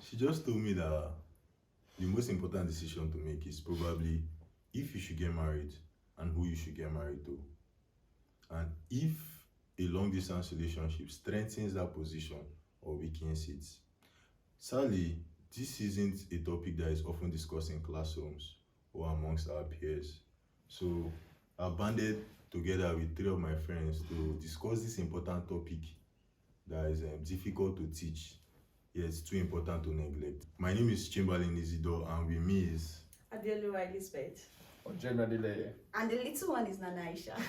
She just told me that the most important decision to make is probably if you should get married and who you should get married to. And if a long distance relationship strengthens that position or weakens it. Sadly, this isn't a topic that is often discussed in classrooms or amongst our peers. So I banded together with three of my friends to discuss this important topic that is difficult to teach, yet too important to neglect. My name is Chamberlain Isidore, and with me is Adeoluwa Elizabeth. Ojeleye. And the little one is Nana Aishat.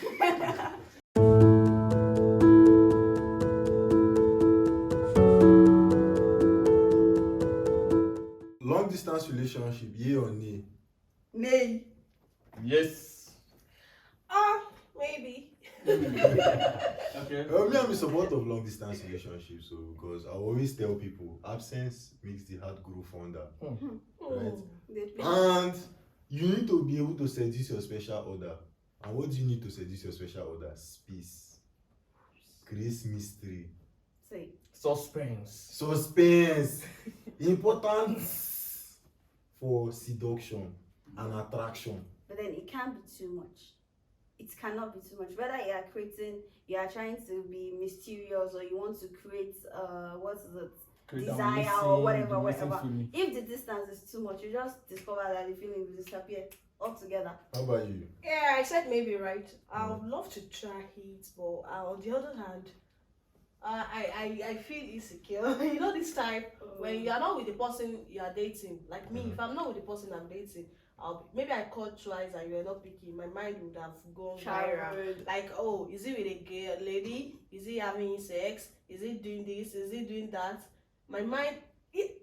long distance relationship, yay or nay? Nay. Yes. Maybe. Okay. Me, I'm in support of long distance relationships, so because I always tell people absence makes the heart grow fonder. Right? And you need to be able to seduce your special order. And what do you need to seduce your special order? Space. Create mystery. Say. Suspense. Important for seduction and attraction. But then it can't be too much. It cannot be too much. Whether you are trying to be mysterious or you want to create desire or whatever. If the distance is too much, you just discover that the feeling will disappear altogether. How about you? Yeah, I said maybe, right? I would love to try it, but on the other hand, I feel insecure. You know this type when you are not with the person you are dating. Like me, if I'm not with the person I'm dating, maybe I called twice and you were not picking. My mind would have gone viral. Like, oh, is he with a girl, lady? Is he having sex? Is he doing this? Is he doing that? My mind.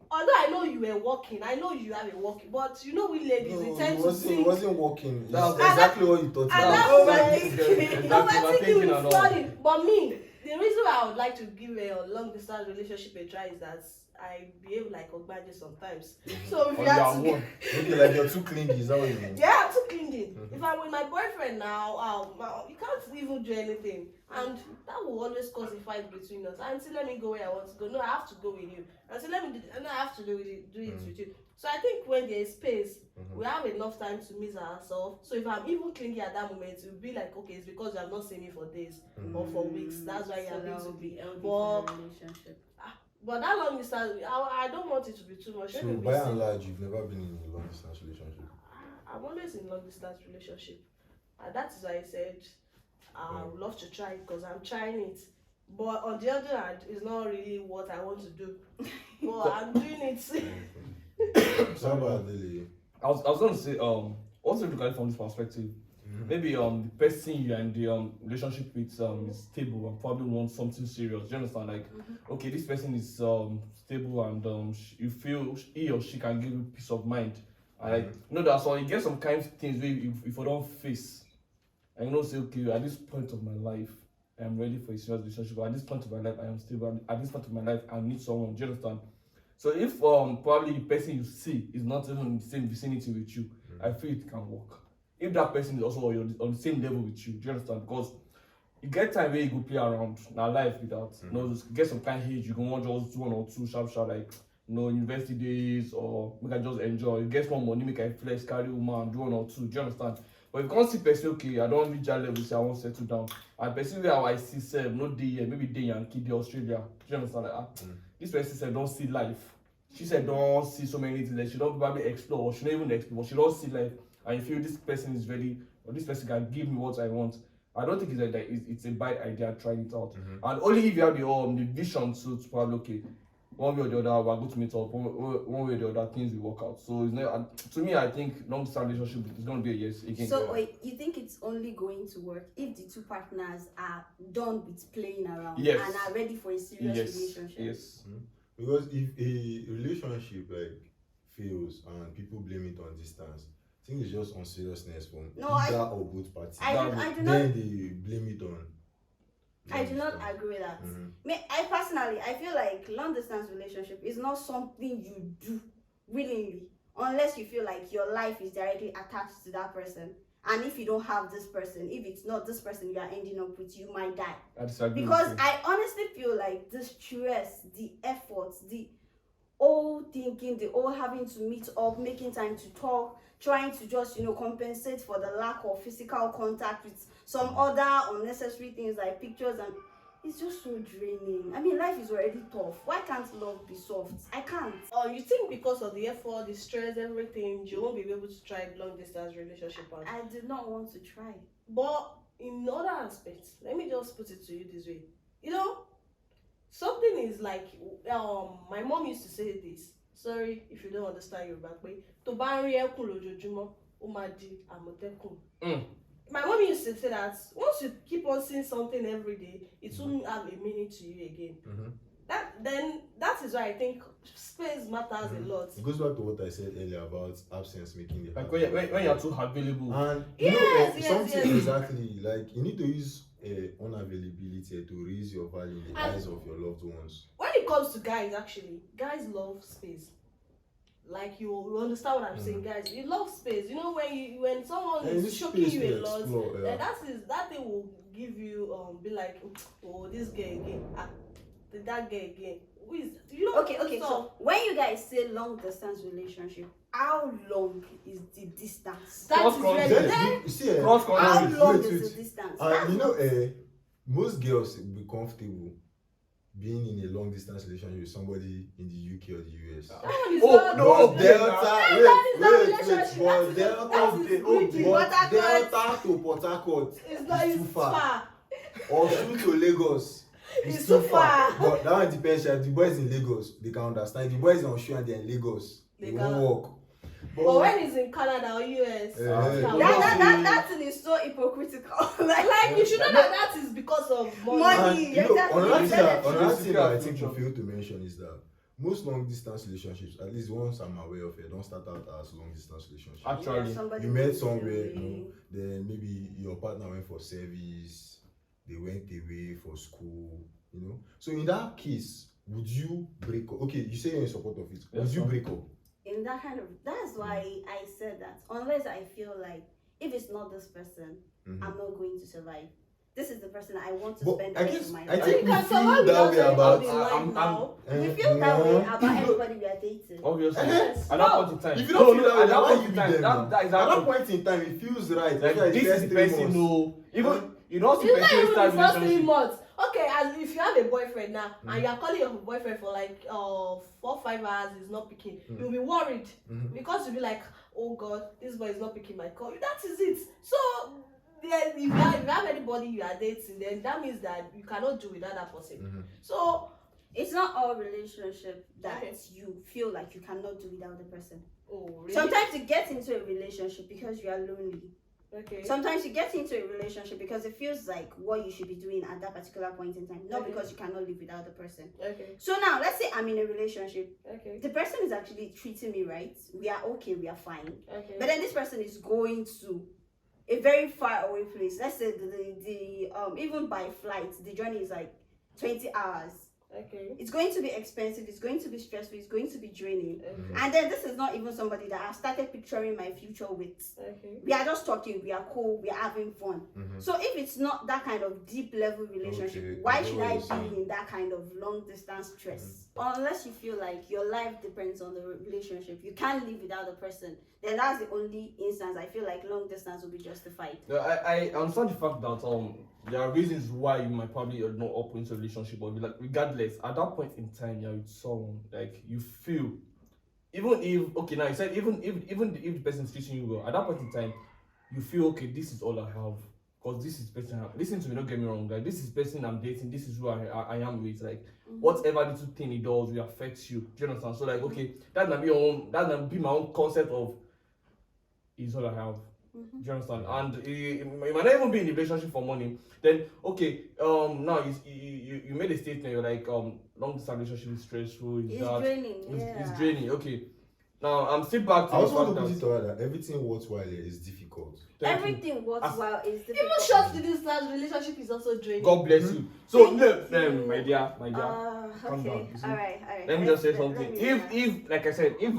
Although I know you were working, I know you have a working, but you know we ladies, we tend to think. It wasn't working. That's exactly what you thought. And that's what I'm Exactly. thinking with flooding. But me, the reason why I would like to give a long distance relationship a try is that I behave like Ogbaje sometimes. So if you have to, Okay, like you're too clingy, is that what you mean? yeah, I'm too clingy. If I'm with my boyfriend now, you can't even do anything, and that will always cause a fight between us. Until let me go where I want to go. No, I have to go with you. Until let me do, no, I have to do it with you. So I think when there is space, we have enough time to miss ourselves. So if I'm even clingy at that moment, it will be like, okay, it's because you have not seen me for days or for weeks. That's why you are going to be. But that long distance, I don't want it to be too much. So by and large, you've never been in a long distance relationship? I'm always in long distance relationship. And that is why I said I would love to try it because I'm trying it. But on the other hand, it's not really what I want to do. But I'm doing it. So about Lily? I was going to say, also look at it from this perspective. Maybe the person you are in the relationship with is stable and probably wants something serious. Do you understand? Like, okay, this person is stable and you feel he or she can give you peace of mind. And like, you know, that's why you get some kind of things where if you don't face, and you know, say, okay, at this point of my life, I am ready for a serious relationship. At this point of my life, I am stable. At this point of my life, I need someone. Do you understand? So if probably the person you see is not even in the same vicinity with you, I feel it can work. If that person is also on the same level with you, do you understand? Because you get time where you go play around now life without, you know, just get some kind of age, you can want just 1 or 2 sharp, like, you know, university days, or we can just enjoy. You get more money, make a flex, carry woman, do 1 or 2, do you understand? But if you can't see person, okay, I don't reach that level, say I won't settle down. And person where I see self, not day here, maybe day Yankee, day Australia, do you understand? Like, this person said don't see life. She said don't see so many things that she don't probably explore, or she don't even explore, but she don't see life. And you feel this person is ready, or this person can give me what I want. I don't think it's a bad idea trying it out. And only if you have the vision to probably, okay, one way or the other, we're going to meet up, one way or the other, things will work out. So it's not, to me, I think long-term relationship is going to be a yes again. So wait, you think it's only going to work if the two partners are done with playing around and are ready for a serious relationship? Yes. Because if a relationship like fails and people blame it on distance, I think it's just on seriousness from either or both parties. Then they blame it on. I do not agree with that. I personally, I feel like long distance relationship is not something you do willingly unless you feel like your life is directly attached to that person. And if you don't have this person, if it's not this person you are ending up with, you might die. I disagree because I honestly feel like the stress, the efforts, all thinking, the all having to meet up, making time to talk, trying to just, compensate for the lack of physical contact with some other unnecessary things like pictures, and it's just so draining. I mean, life is already tough. Why can't love be soft? I can't. You think because of the effort, the stress, everything, you won't be able to try long distance relationship out? I did not want to try. But in other aspects, let me just put it to you this way. Something is like, my mom used to say this. Sorry if you don't understand your back way. To bá rí ẹkún lójoojúmọ́, ó máa di àmọ̀tẹ́kùn. My mom used to say that once you keep on seeing something every day, it won't have a meaning to you again. That is why I think space matters a lot. It goes back to what I said earlier about absence making the Like heart when you're too available. And something exactly like you need to use unavailability to raise your value in the eyes of your loved ones. When it comes to guys, actually, guys love space. Like you understand what I'm saying, guys. You love space. When someone is shocking you a lot, that thing will give you be like, oh, this guy again, that guy again. Who is Okay. So when you guys say long distance relationship, how long is the distance? That is how long is the distance? Most girls will be comfortable being in a long distance relationship with somebody in the UK or the US. Delta to Port Harcourt is too far. Or to Lagos. It's too far. But that one depends. If the boys in Lagos, they can understand. If the boys on Shu and they're in Lagos, they won't walk. But when it's in Canada or US, that thing is so hypocritical. like you should know that is because of money. Another thing that I think you fail to mention is that most long distance relationships, at least ones I'm aware of it, don't start out as long distance relationships. Actually, you met somewhere, then maybe your partner went for service, they went away for school, So in that case, would you break up? Okay, you say you're in support of it. Would you break up? In that that's why I said that. Unless I feel like if it's not this person, I'm not going to survive. This is the person I want to spend the rest of my life. I think we feel that way about. We feel that way about everybody we are dating. Obviously, at that point in time. If you don't feel that way, at that why point you in be time, them? that is At that point in time, it feels right. like this is the person. Even you don't see It's not person even start the first 3 relationship. months. Okay, as if you have a boyfriend now and you're calling your boyfriend for like 4-5 hours, he's not picking, you'll be worried because you'll be like, oh God, this boy is not picking my call. That is it. So then if you have anybody you are dating, then that means that you cannot do without that person. So it's not all relationship that you feel like you cannot do without the person. Oh, really? Sometimes you get into a relationship because you are lonely. Okay. Sometimes you get into a relationship because it feels like what you should be doing at that particular point in time, not because you cannot live without the person. Okay. So now, let's say I'm in a relationship. Okay. The person is actually treating me right. We are okay. We are fine. Okay. But then this person is going to a very far away place. Let's say the even by flight, the journey is like 20 hours. Okay. It's going to be expensive, it's going to be stressful, it's going to be draining. Okay. And then this is not even somebody that I've started picturing my future with. Okay. We are just talking, we are cool, we are having fun. So if it's not that kind of deep level relationship, why should I be in that kind of long distance stress? Unless you feel like your life depends on the relationship, you can't live without the person, then that's the only instance I feel like long distance will be justified. I understand the fact that there are reasons why you might probably not open to a relationship, but like regardless, at that point in time you're with someone, like you feel, even if now you said even if the person is treating you well, at that point in time you feel okay, this is all I have, because this is the person I have. Listen to me, don't get me wrong, like this is the person I'm dating, this is who I am with, like whatever little thing he does will affect you. Do you understand? So like okay, that might be my own concept of is all I have. Do you understand? And you might not even be in a relationship for money. Then okay, now you made a statement. You're like long distance relationship is stressful. It's draining. It's draining. Okay. Now I'm still back to I the also want fact to put it that everything worthwhile is difficult. Everything worthwhile is difficult. Even short distance relationship is also draining. God bless you. So my dear, calm okay. down. You see? All right. Let me just say something. If like I said, if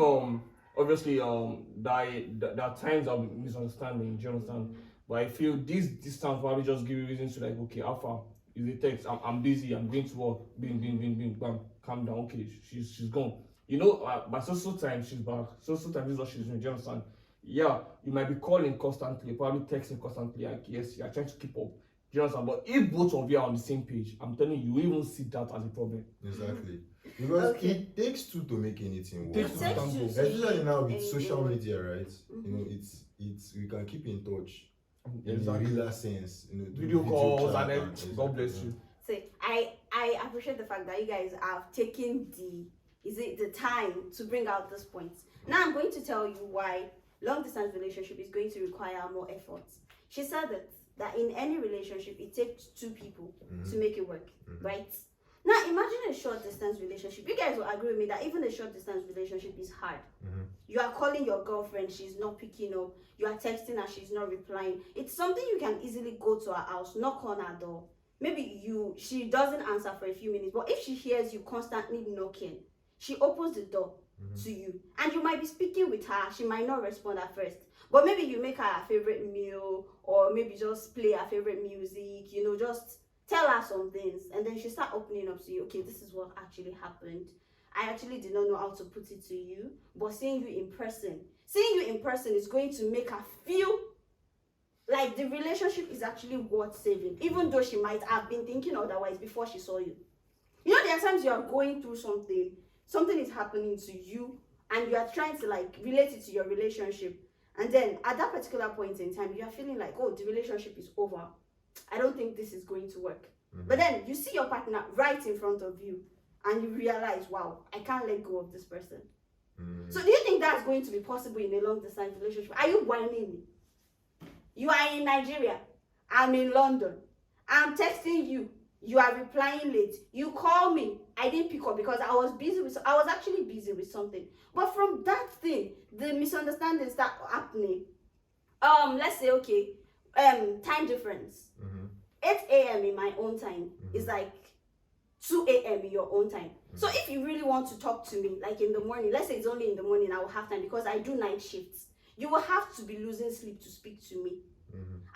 obviously there are times of misunderstanding, do you understand? But I feel this distance probably just give you reasons to like, okay, Alpha is a text, I'm busy, I'm going to work, bing, bam, calm down, okay, she's gone. by so time she's back. So time this is what she's doing. Do you understand? Yeah, you might be calling constantly, probably texting constantly. Like yes, you are trying to keep up. Do you understand? But if both of you are on the same page, I'm telling you, you even see that as a problem. Exactly. Because it takes two to make anything work. It takes two. Especially now with social media, right? It's we can keep in touch in a real sense. Do Video calls chat and then God bless you. So I appreciate the fact that you guys have taken the time to bring out this point. Now I'm going to tell you why long distance relationship is going to require more effort. She said that in any relationship it takes two people to make it work, right? Now imagine a short distance relationship. You guys will agree with me that even a short distance relationship is hard. You are calling your girlfriend, she's not picking up. You are texting her, she's not replying. It's something you can easily go to her house, knock on her door. Maybe she doesn't answer for a few minutes, but if she hears you constantly knocking, she opens the door to you. And you might be speaking with her, she might not respond at first. But maybe you make her favorite meal, or maybe just play her favorite music, just tell her some things, and then she start opening up to you. Okay, this is what actually happened. I actually did not know how to put it to you, but seeing you in person is going to make her feel like the relationship is actually worth saving, even though she might have been thinking otherwise before she saw you. There are times you are going through something is happening to you, and you are trying to relate it to your relationship, and then at that particular point in time, you are feeling like, oh, the relationship is over. I don't think this is going to work. But then you see your partner right in front of you, and you realize, wow, I can't let go of this person. So do you think that's going to be possible in a long distance relationship? Are you whining me? You are in Nigeria, I'm in London, I'm texting you, you are replying late, you call me, I didn't pick up because I was actually busy with something. But from that thing, the misunderstandings start happening. Let's say, okay, time difference. 8 a.m. in my own time is like 2 a.m. in your own time. So if you really want to talk to me, like in the morning, let's say it's only in the morning, I will have time because I do night shifts. You will have to be losing sleep to speak to me.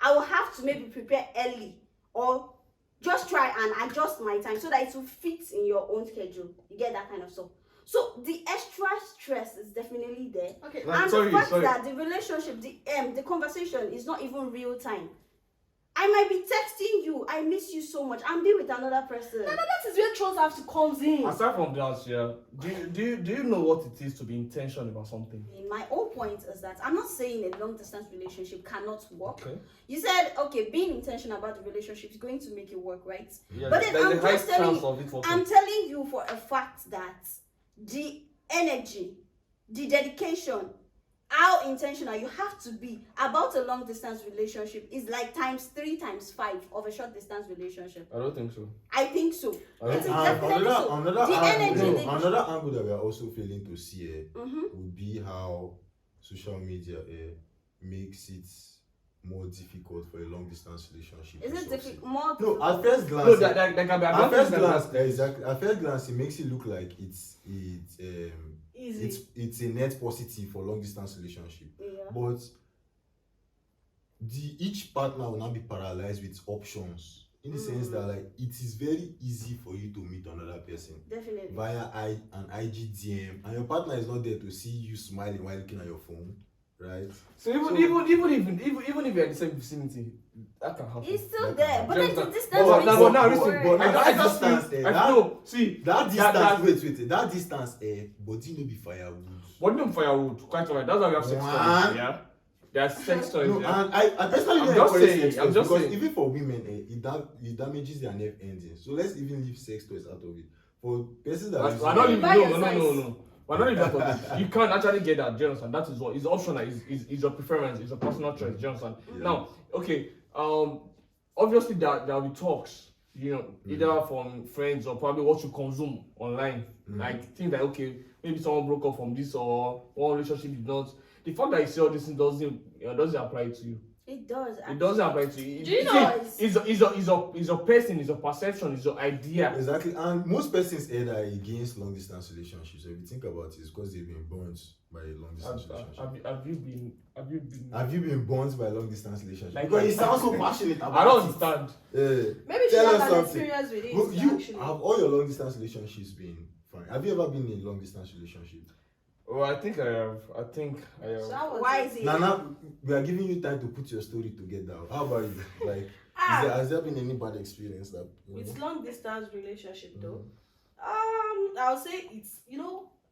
I will have to maybe prepare early, or just try and adjust my time so that it will fit in your own schedule. You get that kind of stuff. So the extra stress is definitely there. Okay. And the fact that the relationship, the conversation is not even real time. I might be texting you, I miss you so much, I'm be with another person. No, that is where trust have to comes in. Aside from that, do you know what it is to be intentional about something? My whole point is that I'm not saying a long distance relationship cannot work. Okay. You said, okay, being intentional about the relationship is going to make it work, right? Yeah, but then I'm just telling I'm telling you for a fact that the energy, the dedication, how intentional you have to be about a long distance relationship is like times 3 times 5 of a short distance relationship. I don't think so. I think so. It's Another angle that we are also failing to see would be how social media makes it more difficult for a long distance relationship. Is it difficult? No, at first glance. No, that can be at first glance, exactly. At first glance, it makes it look like it's easy. It's a net positive for long distance relationship. Yeah. But each partner will not be paralyzed with options. In the sense that it is very easy for you to meet another person. Definitely. Via an IG DM, and your partner is not there to see you smiling while looking at your phone. Right. So even if you're in the same vicinity, that can happen. It's still there, but then the distance. That distance, body no be firewood. Body no be firewood. Quite alright. That's why we have sex toys. Yeah. There are sex toys. No, yeah. and I personally don't encourage sex toys because even for women, it damages their nerve endings. So let's even leave sex toys out of it. For persons that no. But not even that. You can't actually get that, do you understand? That is what is optional, is your preference, is your personal choice, do you understand? Yeah. Now, okay, obviously there will be talks, either from friends or probably what you consume online. Like things like, okay, maybe someone broke up from this or one relationship did not. The fact that you see all this thing doesn't apply to you. It does. It doesn't apply to you. Do you know? It's your person, it's your perception, it's your idea. Exactly. And most persons are against long distance relationships. So if you think about it, it's because they've been burnt by a long distance relationship. Have you been burnt by a long distance relationship? Because you sound so passionate about it. I don't understand. Maybe you have an experience with it. Have all your long distance relationships been Fine. Have you ever been in a long distance relationship? Well, I think I have. So how was Why it? is it? Nana, we are giving you time to put your story together. How about you? Like, has there been any bad experience that With long distance relationship though? I'll say it's,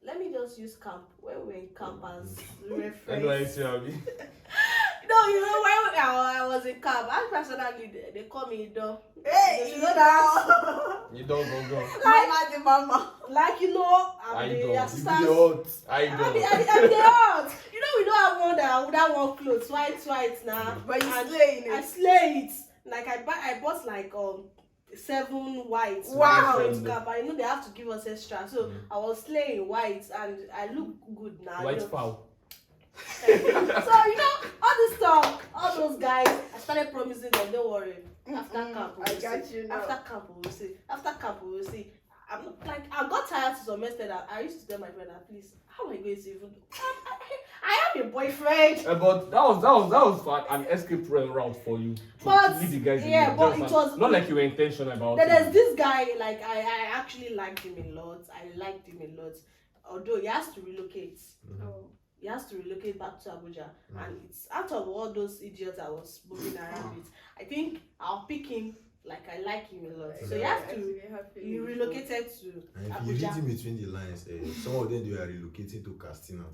let me just use camp when we're in camp as reference. NYC, No, when I was in camp, I personally they call me Ido. Hey, You know that? you don't go. Mama the mama. Like I'm the You assistant. be the hot. I'm the hot. We don't have one that would have one clothes white now. But you And slay I it. slay it. Like I bought like 7 whites. Wow. White cap. I know they have to give us extra, so I was slaying whites and I look good now. White foul. So all this stuff, all those guys, I started promising them, don't worry. After camp, we I will got see. you now. After camp, we will see. After camp, we will see. I'm like, I got tired to some extent that I used to tell my friend, please, how am I going to even? I have a boyfriend. But that was an escape route for you. To leave the guys yeah, in but the it was not like you were intentional about Then it. there's this guy, like I actually liked him a lot. I liked him a lot. Although he has to relocate. Oh. He has to relocate back to Abuja. And it's out of all those idiots I was moving around with, I think I'll pick him like I like him a lot. So he has to, he relocated to And if you read Abuja. in between the lines, some of them they are relocating to Castina.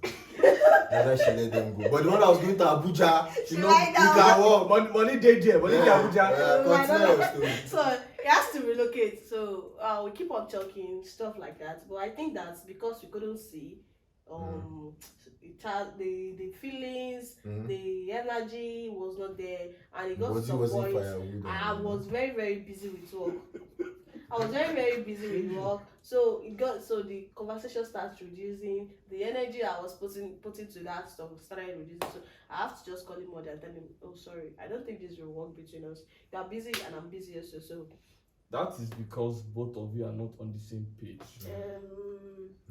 That's why she let them go. But the one that was going to Abuja, She you know, lied you down. can walk. Money day there, money day Abuja. Continue your story. So he has to relocate. So we keep on talking, stuff like that. But I think that's because we couldn't see the feelings, the energy was not there, and it got to some point. I was very, very busy with work. I was very, very busy with work. So the conversation starts reducing. The energy I was putting to that stuff started reducing. So I have to just call him mother and tell him, oh sorry, I don't think this will work between us. You are busy and I'm busy also. So That is because both of you are not on the same page.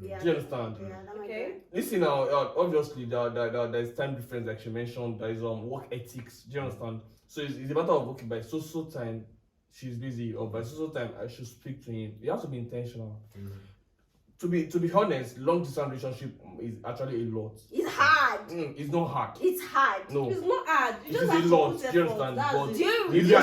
Yeah. Do you understand? Yeah, that might Okay. be. Listen now, obviously there's time difference like she mentioned, there is work ethics. Do you understand? So it's a matter of okay, by so time she's busy or by so time I should speak to him. You have to be intentional. To be honest, long distance relationship is actually a lot. It's hard. It's not hard. It's hard. No. it's not hard. You It just is have a to lot. put Do you effort. understand? That's But it. Do you if you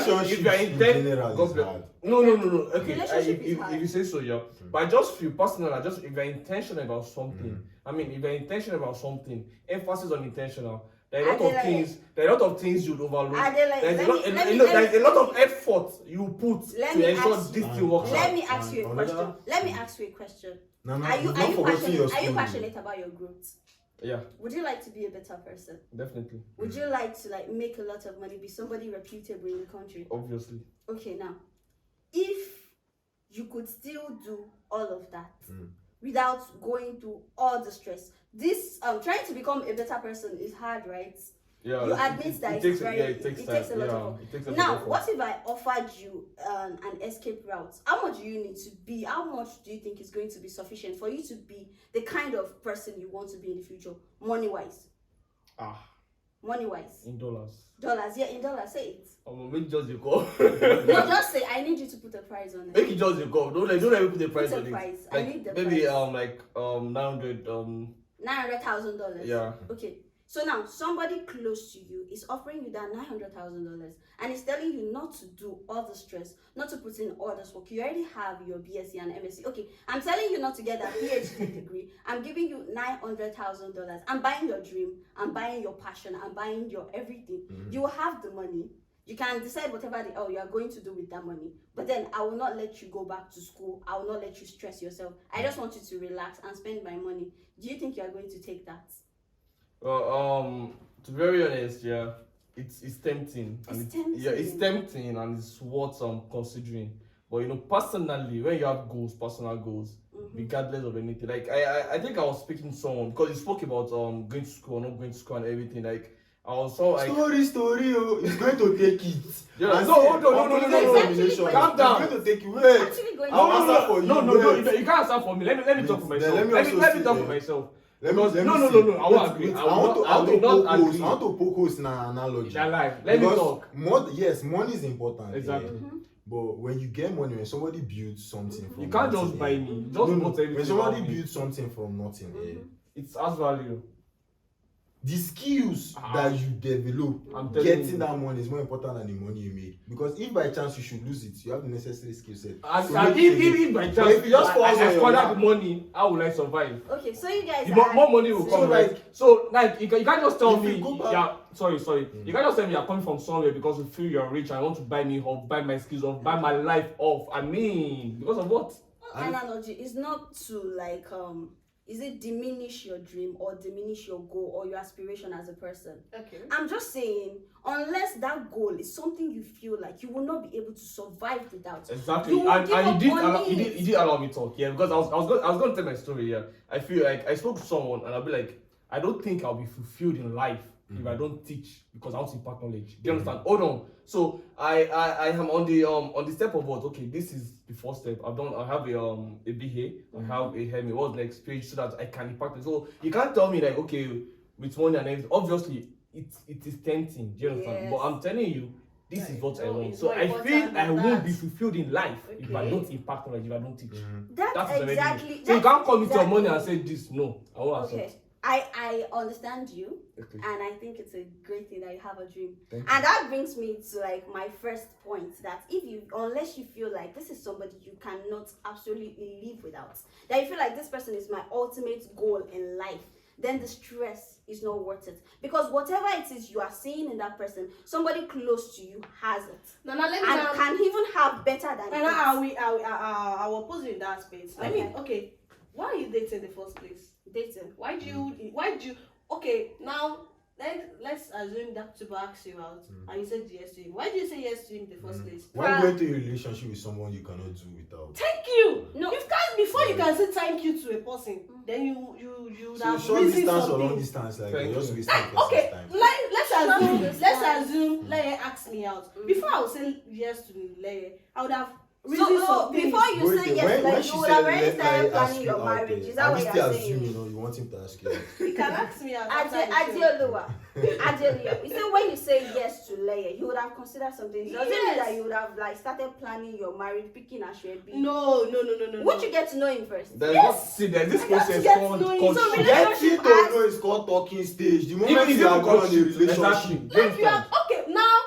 are in intent, general God is bless. hard. No. Okay, Relationship is if hard. you say so, yeah. But I just feel personally, if you're intentional about something, I mean, if you're intentional about something, emphasis on intentional. There are a lot of things you'd overlook. There's a lot of effort you put to ensure this thing works out. Let me ask you a question. Let me ask you a question. Nana, Are you you've not forgotten your passionate? Are you story. passionate about your growth? Yeah, Would you like to be a better person? definitely. Would you like to make a lot of money, be somebody reputable in the country? Obviously. Okay, now, if you could still do all of that without going through all the stress, this trying to become a better person is hard, right? Yeah. You admit that it takes it's very, it takes it time. takes a lot of It takes a lot Now, of effort. what if I offered you an escape route? How much do you need to be? How much do you think is going to be sufficient for you to be the kind of person you want to be in the future, money-wise? Money-wise. In dollars. Dollars, yeah, in dollars, say it. Make just you go. No, just say, I need you to put a price on it. Make it just you go. Don't let me put the price Put a on it. price. I Like, need the maybe price. 900 $900,000. Yeah. Okay. So now somebody close to you is offering you that $900,000 and is telling you not to do all the stress, not to put in all this work. You already have your BSc and MSc. Okay, I'm telling you not to get that PhD degree. I'm giving you $900,000. I'm buying your dream. I'm buying your passion. I'm buying your everything. You will have the money. You can decide whatever you are going to do with that money. But then I will not let you go back to school. I will not let you stress yourself. I just want you to relax and spend my money. Do you think you are going to take that? Well, to be very honest, yeah, it's tempting. It's Yeah, it's tempting and it's worth considering. But personally, when you have personal goals, regardless of anything, like I think I was speaking to someone because he spoke about going to school or not going to school and everything. Like I was so like Story, oh, it's going to take it. Yeah, And no, say, hold on, no, nomination, calm down. It's going to take you. Wait. Actually going I'll to answer for you. No, Wait. you can't answer for me. Let me talk for Then myself. let me Let also me talk say, for myself. Let me Because see. I won't agree. Wait, I I will want not to agree. I want to poke holes in an analogy. It's a lie. Let me Because talk. Yes, money is important. Exactly. yeah. But when you get money, when somebody builds something from You can't just nothing, buy me. Just no, put everything when somebody about me. builds something from nothing, It has value. the skills that you develop I'm telling getting you. that money is more important than the money you make. Because if by chance you should lose it, you have the necessary skill set. And to make it if by again. chance But if you just fall I on your squander lap, the money, how will I survive? Okay, so you guys The more money will So come, like- right? So like you can't just tell If you me, go back- yeah, sorry. You can't just tell me you're coming from somewhere because you feel you're rich and want to buy me off, buy my skills off, buy my life off. I mean, because of what? analogy is not to like is it diminish your dream or diminish your goal or your aspiration as a person? Okay. I'm just saying, unless that goal is something you feel like you will not be able to survive without. Exactly, You will and give he up did on allow, it. he did allow me to talk, yeah, because I was going to tell my story, yeah. I feel like I spoke to someone and I'll be like, I don't think I'll be fulfilled in life if I don't teach because I want to impact knowledge. Do you understand? Hold on. So I am on the step of what? Okay, this is the first step. I have a BA, I have a HEMI. What's the next page so that I can impact it? So you can't tell me like, okay, with money and everything. Obviously, it is tempting. Do you understand? Yes. But I'm telling you, this is what I No, want. it's So more I important feel I than won't that. be fulfilled in life if I Okay. don't impact knowledge, if I don't teach. That's That is already exactly. me. So you that's can't come with your money and exactly- say this. No, I won't Okay, accept. I understand you, Okay. and I think it's a great thing that you have a dream. Thank And that brings me to like my first point, that unless you feel like this is somebody you cannot absolutely live without, that you feel like this person is my ultimate goal in life, then the stress is not worth it. Because whatever it is you are seeing in that person, somebody close to you has it. Nana, let me And now. can even have better than Nana, it. I will oppose you in that space. Okay. Why are you dating in the first place? Dating. Why do you? Okay, now let's assume that people ask you out and you said yes to him. Why do you say yes to him in the first place? Why go into a relationship with someone you cannot do without? Thank you. No. You can't before you can say thank you to a person. Then you would So have short reasoned distance or long something. distance, like Thank you're just you. wasting the Okay, person's time. let's assume Leye asked me out. Before I would say yes to Leye, I would have reasoned So something. before you Wait, say yes, when like she you would said already let started I ask planning you your out marriage. there, Is that at what least you're they assume, saying? you want him to ask you out. You can ask me out. after the show. Adeoluwa. Adeoluwa. You say when you say yes to Leye, you would have considered something. Does it mean Yes. that you would have like started planning your marriage, picking a Ashwebi? No. Would you get to know him first? There's this I got to process get to called know you. called So shit. Getting to has- know is called talking stage. The Even moment if you are you going got on a relationship, exactly. Do you Like you understand? have, okay, now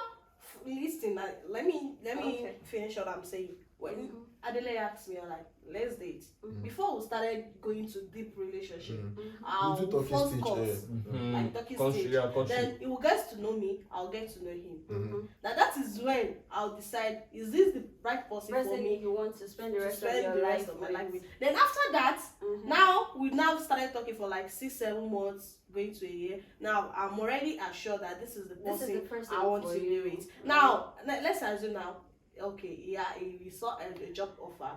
listen, let me Okay. finish what I'm saying. When Adeoluwa asked me, like, let's date. Before we started going to deep relationship, our you do talking first stage. course, like talking stage, Yeah, courtship. then he will get to know me, I'll get to know him. Mhm. Now that is when I'll decide, is this the right person for Person me you want to spend the to rest of spend your the life rest of my life with. with. Then after that, Mhm. now we now started talking for like 6-7 months, going to a year. Now I'm already assured that this is the This is person, the person I want for to you. be with. Now let's assume now, okay, yeah, he saw a job offer.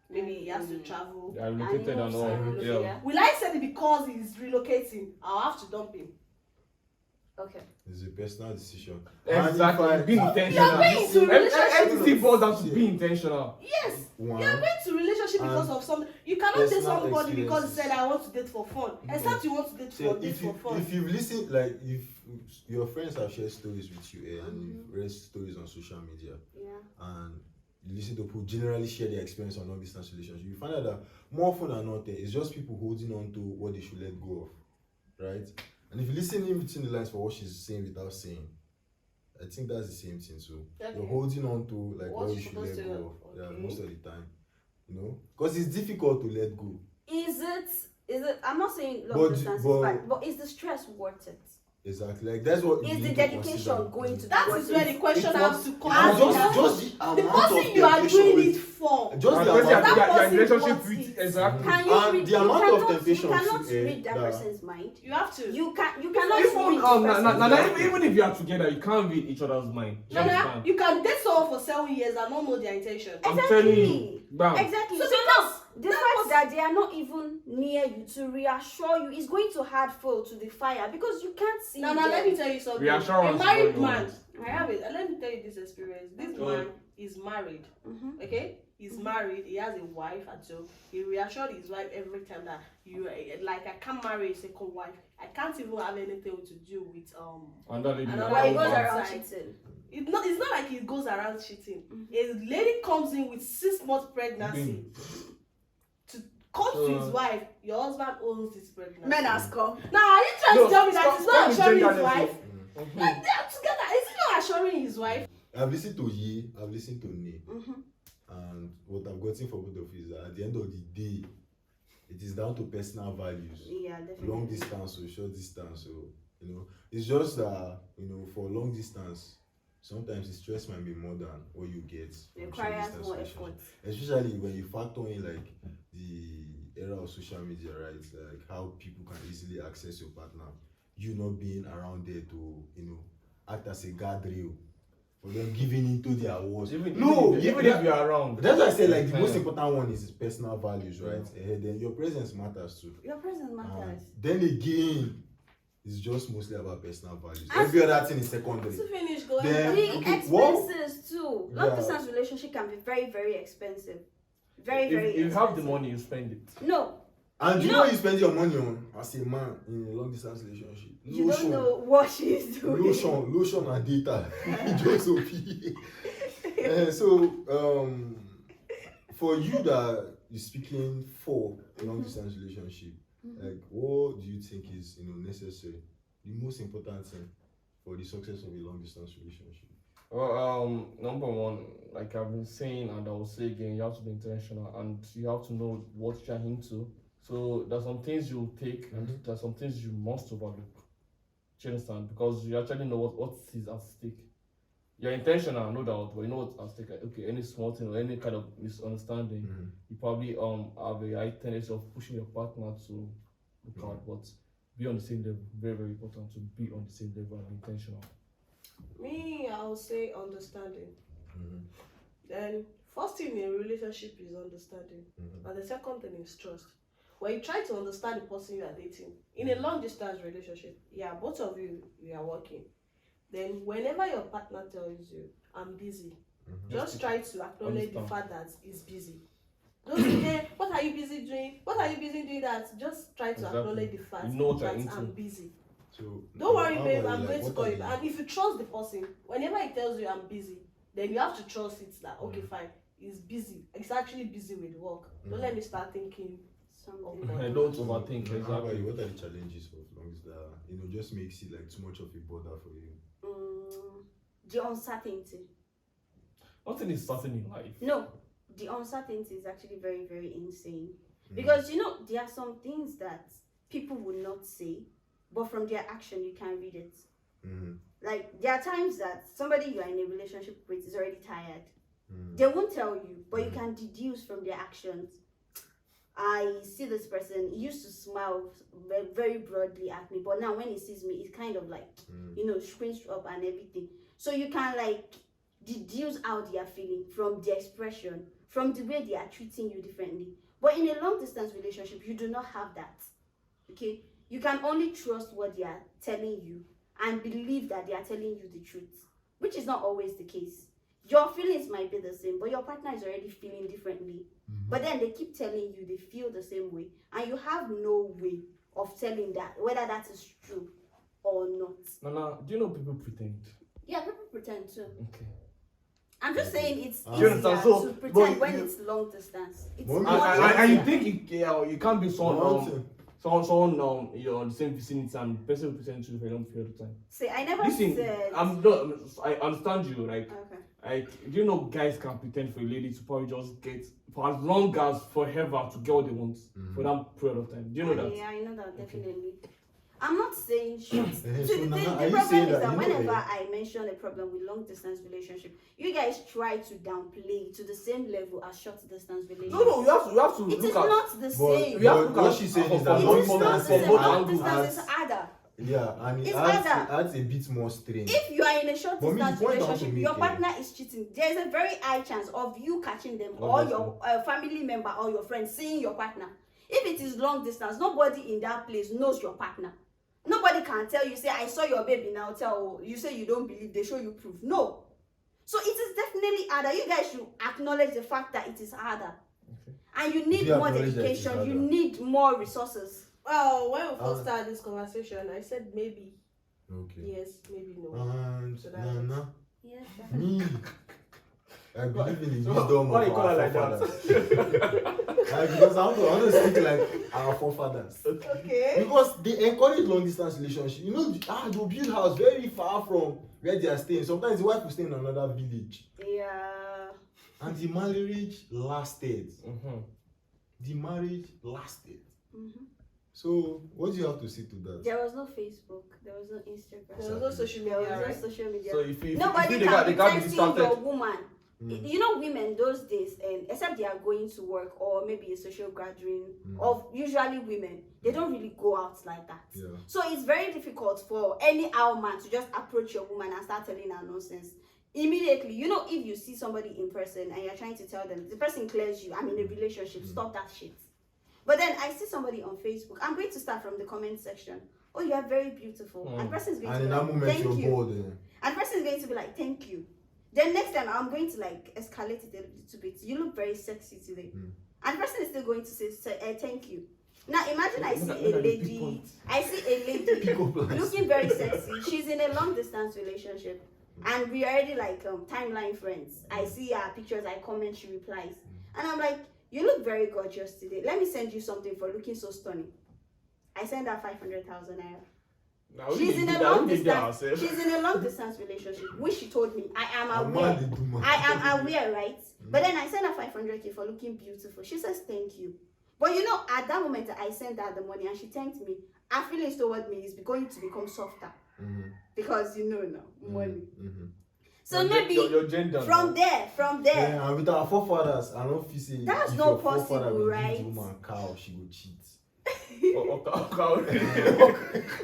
Maybe he has to travel. They are relocated and all. And he moves, Yeah. Will I say it because he's relocating? I'll have to dump him. Okay. It's a personal decision. Exactly. Be intentional. You're going to relationship. Everything boils down to be intentional. Yes. One, You're going to relationship because and of something. You cannot date personal somebody because he experiences. said I want to date for fun. Except you want to date so date for fun. if you've listened, like if your friends have shared stories with you and you've read stories on social media Yeah. and you listen to people generally share their experience on long distance relationship, you find out that more often than not, it's just people holding on to what they should let go of, right? And if you listen in between the lines for what she's saying without saying, I think that's the same thing. So Okay. you're holding on to like What what you you're should supposed let to go know. of, yeah, Okay. most of the time, because it's difficult to let go. Is it? I'm not saying long But- distance is but- bad, but is the stress worth it? Exactly, like that's what you Is need the to dedication consider. going to? That is where the question has to come. And Because just the the amount of person you are temptation doing with- it for. just the And amount person that you are in person relationship wants with, it. exactly. Can you And read? the You amount of cannot. You temptation cannot to, read that that- person's mind. You have to. You cannot read the Even person's mind. even if you are together, you can't read each other's mind. You Nana, understand? you can date someone for 7 years and not know their intention. I'm telling you, Exactly. bam. Exactly. So So because now, the fact that they are not even near you to reassure you is going to add fuel to the fire because you can't see Nana, them. let me tell you something. Reassurance A is married what you man, want. I have it. Let me tell you this experience. This man is married. Mhm. Okay, he's married. He has a wife, and so he reassured his wife every time that I can't marry a second wife. I can't even have anything to do with And that lady. Another But it goes woman. around Outside. cheating. It's not like he goes around cheating. A lady comes in with 6 months pregnancy to come to his wife. Your husband owns this pregnancy. Men has come. Now, are you trying to tell me that he's not assuring his wife? Mm-hmm. Like, they are together. Is he not assuring his wife? I've listened to Ye, I've listened to Ne, and what I've gotten for both of you is that at the end of the day, it is down to personal values. Yeah, definitely. Long distance or short distance, or you know, it's just that for long distance, sometimes the stress might be more than what you get. Requires more effort. Especially when you factor in like the era of social media, right? Like how people can easily access your partner. You not being around there to act as a guardrail for them giving into their words. Even if you're around. That's why I say like the most important one is personal values, right? Then your presence matters too. Your presence matters. Then again, it's just mostly about personal values. Every other thing is secondary. To finish going Then- The expenses too. Long Yeah. distance relationship can be very, very expensive. Very, very If you expensive. have the money, you spend it. No, And You you know know- what you spend your money on as a man in a long distance relationship? you don't know what she's doing. Lotion and data. Just OP. So for you that you're speaking for a long distance relationship, like what do you think is necessary? The most important thing for the success of a long distance relationship? Well, number one, like I've been saying, and I will say again, you have to be intentional and you have to know what you're into. So there's some things you take and there's some things you must overlook. Do you understand? Because you actually know what is at stake. You're intentional, no doubt, but you know what's at stake. Like, okay, any small thing or any kind of misunderstanding, you probably have a high tendency of pushing your partner to look out, but be on the same level. Very, very important to be on the same level and be intentional. Me, I would say understanding. Then, first thing in a relationship is understanding, and the second thing is trust. When you try to understand the person you are dating in a long distance relationship, both of you are working. Then, whenever your partner tells you, "I'm busy," just try to acknowledge the fact that he's busy. Don't say, "Hey, what are you busy doing? What are you busy doing that?" Just try to acknowledge the fact You know what you're that into. I'm busy. So Don't worry, how babe, about I'm you? going Like, to call what you. are And if you trust the person, whenever he tells you I'm busy, then you have to trust it that, okay, fine, he's busy. He's actually busy with work. Don't let me start thinking Something. Don't overthink. How about Exactly. you? What are the challenges of long that just makes it like too much of a bother for you? The uncertainty. Nothing is certain in life. No, the uncertainty is actually very, very insane. Because there are some things that people will not say, but from their action you can read it. Like there are times that somebody you are in a relationship with is already tired. They won't tell you, but you can deduce from their actions. I see this person, he used to smile very broadly at me, but now when he sees me, it's kind of like, squints up and everything. So you can like deduce how they are feeling from the expression, from the way they are treating you differently. But in a long distance relationship, you do not have that. Okay? You can only trust what they are telling you and believe that they are telling you the truth, which is not always the case. Your feelings might be the same, but your partner is already feeling differently. But then they keep telling you they feel the same way, and you have no way of telling that whether that is true or not. Nana, do you know people pretend? Yeah, people pretend too. Okay. I'm just saying it's Do easier you understand? So, to pretend but when you- it's long distance. It's But more And you easier. think you can't be someone you're in the same vicinity and the person will pretend to you for a long period of time. See, I never Listen, said. I understand you, like, Okay. like, do you know guys can pretend for a lady to probably just get, for as long as forever, to get what they want for that period of time. Do you know that? Yeah, I know that definitely. I'm not saying short. So The Nana, are the you problem saying is that, that you know, whenever I mention a problem with long distance relationship, you guys try to downplay to the same level as short distance relationship. No, you have to It is look at. not the same. you have to But look what at- she's saying is from that It long is not the distance same. both Long angles distance is adds, harder. and it It's adds, harder. a bit more strain. If you are in a short But me, the distance point I want to relationship, make your here- partner is cheating. There is a very high chance of you catching them or your family member or your friend seeing your partner. If it is long distance, nobody in that place knows your partner. Nobody can tell you, say, I saw your baby now, tell you say you don't believe, they show you proof. No. So it is definitely harder. You guys should acknowledge the fact that it is harder. And you need Do you more acknowledge that it is dedication, you harder? need more resources. Well, when we first started this conversation, I said maybe Okay. yes, maybe no. And So that's Nana, Yes, sir. Me, I believe in the So, wisdom why of you call her our like that? forefathers. Because I want to speak like our forefathers. Okay. Because they encourage long distance relationship. You know, they'll build house very far from where they are staying. Sometimes the wife will stay in another village. Yeah. And the marriage lasted. Mm-hmm. The marriage lasted. Mm-hmm. So, what do you have to say to that? There was no Facebook. There was no Instagram. There was no social There media, was no right? social media. So if you Nobody they can can't be be texting distracted. your woman. Mm. You know, women those days, and except they are going to work or maybe a social gathering, of usually women, they don't really go out like that. Yeah. So it's very difficult for any our man to just approach your woman and start telling her nonsense. Immediately, you know, if you see somebody in person and you're trying to tell them, the person clears you, I'm in a relationship, stop that shit. But then I see somebody on Facebook, I'm going to start from the comment section. Oh, you are very beautiful. And the person is going And to in be that like, moment, thank you're you. bored. And the person is going to be like, thank you. Then next time, I'm going to like escalate it a little bit. You look very sexy today. And the person is still going to say thank you. Now imagine I see a lady, looking very sexy. She's in a long distance relationship. And we already like timeline friends. I see her pictures, I comment, she replies. And I'm like, you look very gorgeous today. Let me send you something for looking so stunning. I send her 500,000 naira. She's in a long distance. She's in a long distance relationship, which she told me. I am aware. I am aware, right? But then I sent her 500K for looking beautiful. She says thank you. But you know, at that moment I sent her the money and she thanked me. Her feelings toward me is going to become softer because you know now money. So maybe your gender from there. Yeah, and with our forefathers, I don't feel say That's if not your forefather possible, will right? give woman cow, she will cheat.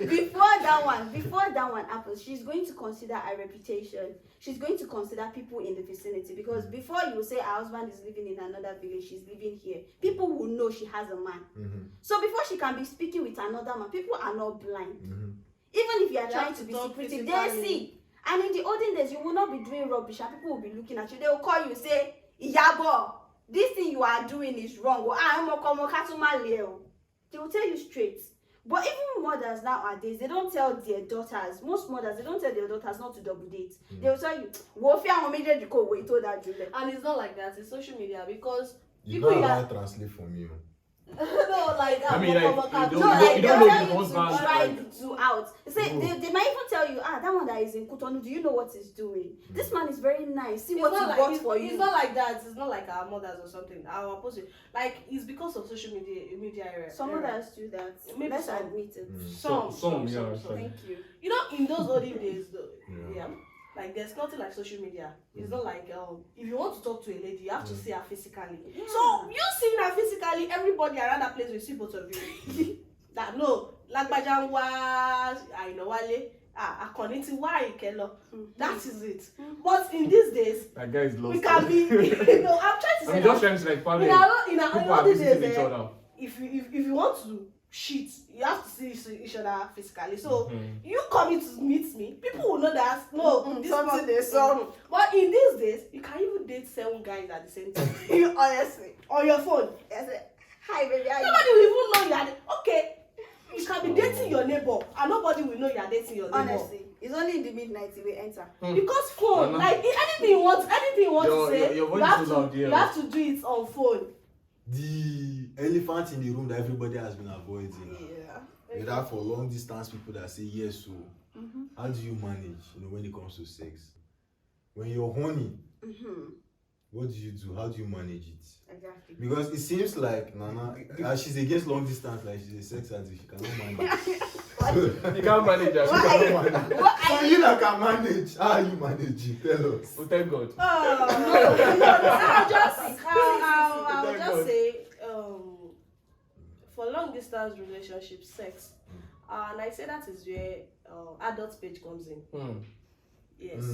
Before that one happens, she's going to consider her reputation. She's going to consider people in the vicinity, because before you will say her husband is living in another village, she's living here, people will know she has a man. So before she can be speaking with another man, people are not blind. Even if you are trying to be secretive, they see. And in the olden days, you will not be doing rubbish and people will be looking at you. They will call you, say, Iyabo, this thing you are doing is wrong. They will tell you straight. But even mothers nowadays, they don't tell their daughters, most mothers, they don't tell their daughters not to double date. They will tell you, And it's not like that, it's social media, because You people know you how are I translate from you. no, like I mean, like, you No, don't like know they'll the tell you husband, to try like- to out. Say they might even tell you, that one that is in Kutonu, do you know what he's doing? This man is very nice. See it's what he not like got it's, for it's you. not like that. It's not like our mothers or something. Our opposite. Like it's because of social media era. Some others do that. Maybe Let's some. admit it. Some, yeah, actually. Thank you. You know, in those olden days, though, Yeah. like there's nothing like social media. It's not like if you want to talk to a lady, you have to see her physically. Yeah. So you seeing her physically, everybody around that place will see both of you. That no, Lagbaja wa Ainowale, Akoni ti wa Ikelo. That is it. But in these days, That guy is lost. we can be. You know, I'm trying to say I'm that. just trying to like family. In People all are these visiting days, each other. if you want to cheat, you have to see each other physically. So you coming to meet me, people will know that this something one they saw. But in these days, you can even date 7 guys at the same time Honestly. on your phone. Yes, hi baby. How Nobody will even know you are okay. You can be dating your neighbor and nobody will know you are dating your neighbor. Honestly, it's only in the midnight you will enter. Because phone, like anything you want to say, your voice you have is so loud, to yeah. you have to do it on phone. The elephant in the room that everybody has been avoiding. Yeah. Whether for long distance people that say yes, so how do you manage, when it comes to sex? When you're horny, what do you do? How do you manage it? Exactly. Because it seems like Nana, she's against long distance, like she's a sex addict, she cannot manage. You can't manage that. What So you that can manage, how you manage it? Tell us. Oh, thank God. I'll just God. say for long distance relationship sex, and I say that is where adult page comes in. Yes,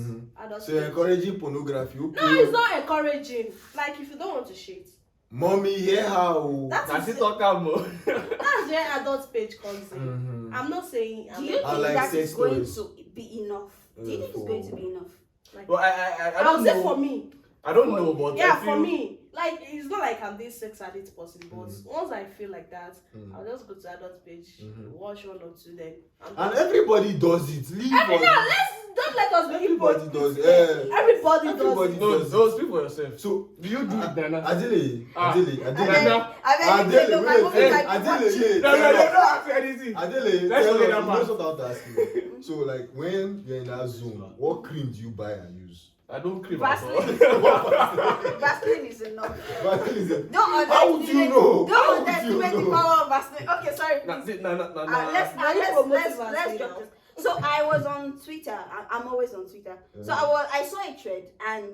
adult So page. you're encouraging pornography? Okay. No, it's not encouraging. Like if you don't want to shit, Mommy, hear how? that's That's it, talk more. that's where adult page comes in. I'm not saying do you think like that sex is going toys. to be enough? Do you think it's going to be enough? like, Well, I I'll don't say know. for me, I don't know, but Yeah, I feel, for me, like it's not like I'm this sex addict person, but once I feel like that, I'll just go to adult page, watch 1 or 2, then. And everybody does it. Leave Don't let us be everybody hypocrites. does. Everybody does Everybody it. no, does no, speak for yourself. So Do you do it, Nana? Adele, Ah. Nana. Adele, No, don't ask me anything. Adele, Let's tell forget us, that you part. know what I want to ask you. So like when you're in that zone, what cream do you buy and use? I don't cream at all. Vaseline. Vaseline is enough. What is it? Don't How would you know? Don't How would you underestimate the know? power of Vaseline. Okay, sorry. Nah, Please. nah. Let's drop this. So I was on Twitter. I'm always on Twitter. So I saw a thread and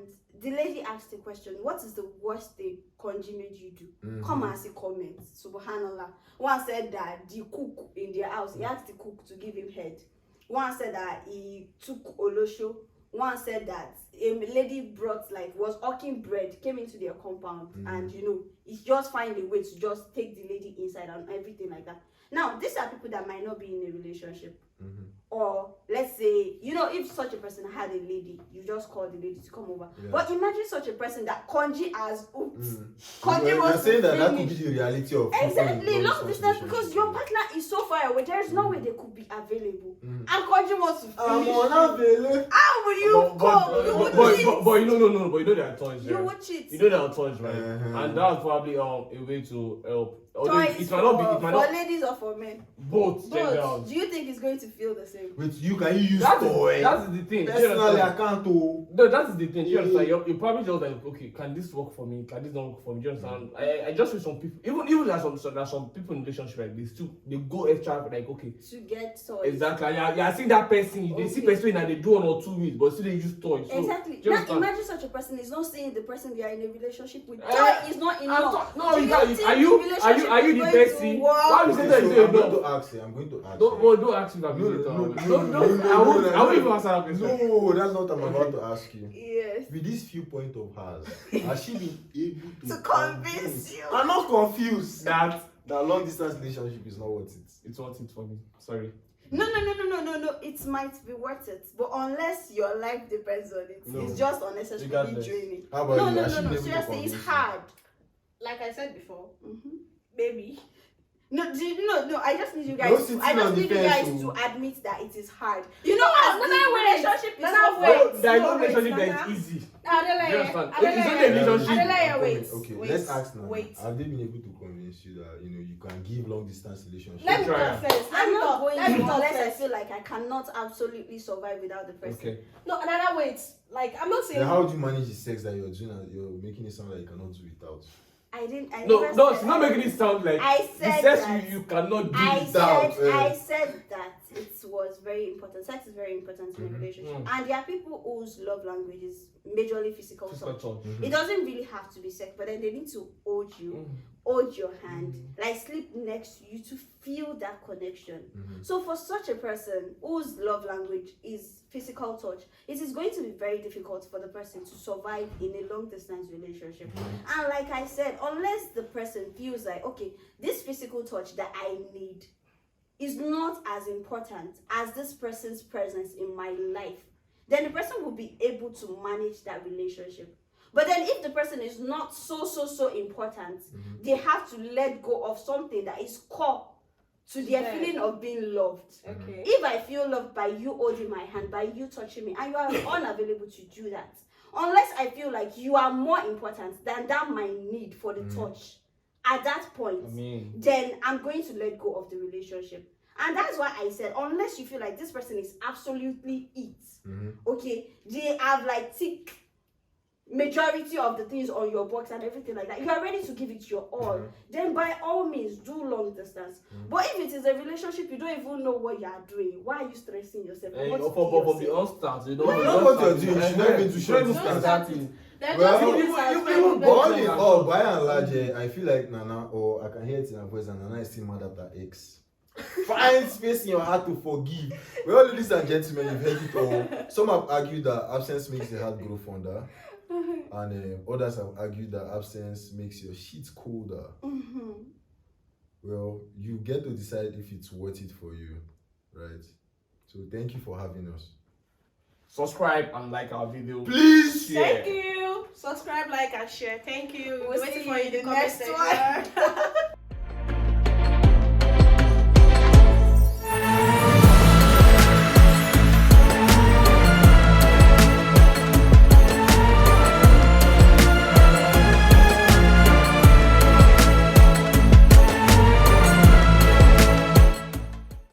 the lady asked the question, what is the worst thing Konji made you do? Come and see comments. Subhanallah. One said that the cook in their house, he asked the cook to give him head. One said that he took Olosho. One said that a lady brought, like, was hawking bread, came into their compound, and it's just find a way to just take the lady inside and everything like that. Now, these are people that might not be in a relationship. Or let's say, if such a person had a lady, you just call the lady to come over. Yeah. But imagine such a person that Konji has hooked. You're saying that could be the reality of exactly long distance because your partner is so far away. There is no way they could be available. And Konji wants to finish. How will you cope? You would cheat. But no, but you know there are toys, You right? would cheat. You know there are toys, right? And that's probably a way to help. Although Toys it might not be, it might for not ladies or for men. both genders. Do you think it's going to feel the same? With you, can you use That's toy? the thing. Do you Personally, I understand? can't. Oh. No, that's the thing. You understand? You're probably just like, okay, can this work for me? Can this not work for me? Do you understand? I just feel some people, even there's some people in relationship like this too. They go extra like, okay, To get toys. exactly. Yeah, seeing that person. They see person and they do 1 or 2 weeks, but still they use toys. So, Exactly. do you Now understand? imagine such a person is not saying the person they are in a relationship with. Eh, Toy is not enough. No, Do you you can't. think Are you the the relationship is person? going to Why work? you say Okay, that so you I'm don't going know? to ask you. I'm going to ask Don't, you. don't ask me if I'm No, later. no, I won't even answer that question. No, that's not what I'm about to ask you. Yes. With this viewpoint of hers, has she been able To convince you. I'm not confused That that long distance relationship is not worth it. it's worth it for me. Sorry. No. It might be worth it, but unless your life depends on it, No. it's just unnecessarily Regardless. draining. How about you? No. Has she been able to Seriously, convince it's you? hard. Like I said before, Mm-hmm. maybe. No. I just need you No guys. sitting I on just the need you fence, guys oh. to admit that it is hard. As no, the wait. relationship is No, so wait. hard. There is no No, wait, relationship that Nana. is easy. Adeoluwa, You understand? Adeoluwa, It's only a relationship. Adeoluwa, wait. Okay, wait, let's ask now. Wait. Have they been able to convince you that you can give long distance relationship? Let me Try talk it. first. I'm not Let going me talk unless I first. feel like I cannot absolutely survive without the person. Okay. No, another wait. Like I'm not saying. Then how do you manage the sex that you're doing and you're making it sound like you cannot do without? I No, never it's said not I- making it sound like I the said sex that. you cannot do I without. said that it was very important. Sex is very important in a relationship. And there are people whose love language is majorly physical Physical touch. touch. It doesn't really have to be sex, but then they need to hold you, hold your hand, like sleep next to you to feel that connection. So for such a person whose love language is physical touch, it is going to be very difficult for the person to survive in a long distance relationship. And like I said, unless the person feels like, okay, this physical touch that I need is not as important as this person's presence in my life, then the person will be able to manage that relationship. But then if the person is not so important, they have to let go of something that is core to their Yeah. feeling of being loved. Okay. If I feel loved by you holding my hand, by you touching me, and you are unavailable to do that, unless I feel like you are more important than that my need for the touch, at that point, then I'm going to let go of the relationship. And that's why I said, unless you feel like this person is absolutely it, okay, they have like tick majority of the things on your box and everything like that, you are ready to give it your all, then by all means do long distance. But if it is a relationship you don't even know what you are doing, why are you stressing yourself? From What to the yourself? onstart, you You know what you're doing. You should not even do short distance. Exactly. They're Well, just you- inside you- friends you- with But all them. in all, by and large, I feel like Nana, or I can hear it in her voice, and Nana is still mad at her ex. Find space in your heart to forgive. Well, ladies and gentlemen, you've heard it all. Some have argued that absence makes the heart grow fonder, and others have argued that absence makes your sheets colder. Well, you get to decide if it's worth it for you, right? So thank you for having us. subscribe and like our video. Please. Share. Thank you. Subscribe, like, and share. Thank you. We'll Waiting see for you you in the in the comment next section. one.